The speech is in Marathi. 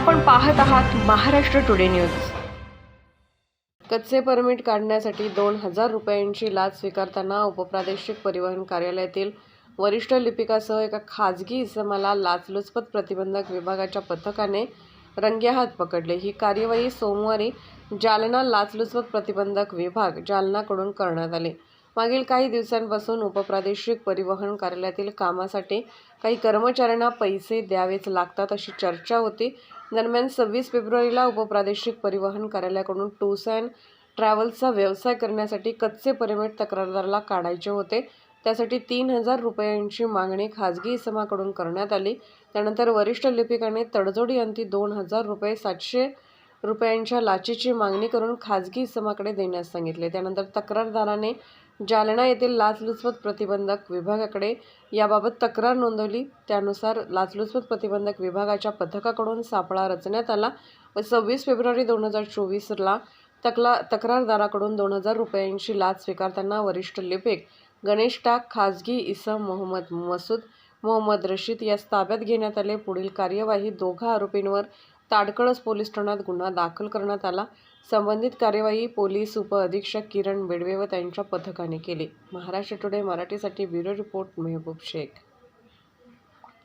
आपण पाहत आहात महाराष्ट्र टुडे न्यूज। कच्चे परमिट काढण्यासाठी 2,000 रुपयांची लाच स्वीकारताना उपप्रादेशिक परिवहन कार्यालयातील वरिष्ठ लिपिकासह एका खाजगी इसमाला लाचलुचपत प्रतिबंधक विभागाच्या पथकाने रंगेहात पकडले। ही कार्यवाही सोमवारी जालना लाचलुचपत प्रतिबंधक विभाग जालनाकडून करण्यात आली। मागील काही दिवसांपासून उपप्रादेशिक परिवहन कार्यालयातील कामासाठी काही कर्मचाऱ्यांना पैसे द्यावेच लागतात अशी चर्चा होती। दरम्यान 26 फेब्रुवारीला उपप्रादेशिक परिवहन कार्यालयाकडून टूर्स अँड ट्रॅव्हल्सचा व्यवसाय करण्यासाठी कच्चे परमिट तक्रारदाराला काढायचे होते। त्यासाठी 3,000 रुपयांची मागणी खाजगी इसमाकडून करण्यात आली। त्यानंतर वरिष्ठ लिपिकाने तडजोडी अंती 2,000 रुपये 700 रुपयांच्या लाचेची मागणी करून खाजगी इसमाकडे देण्यास सांगितले। त्यानंतर तक्रारदाराने जालना येथील लाचलुचपत प्रतिबंधक विभागाकडे याबाबत तक्रार नोंदवली। त्यानुसार लाचलुचपत प्रतिबंधक विभागाच्या पथकाकडून सापळा रचण्यात आला व 26 फेब्रुवारी 2024ला तक्रारदाराकडून 2,000 रुपयांची लाच स्वीकारताना वरिष्ठ लिपिक गणेश टाक, खाजगी इसम मोहम्मद मसूद, मोहम्मद रशीद यास ताब्यात घेण्यात आले। पुढील कार्यवाही दोघा आरोपींवर ताडकळस पोलीस ठाण्यात गुन्हा दाखल करण्यात आला। संबंधित कार्यवाही पोलीस उपअधीक्षक किरण बेडवे व त्यांच्या पथकाने केली। महाराष्ट्र टुडे मराठीसाठी ब्युरो रिपोर्ट मेहबूब शेख।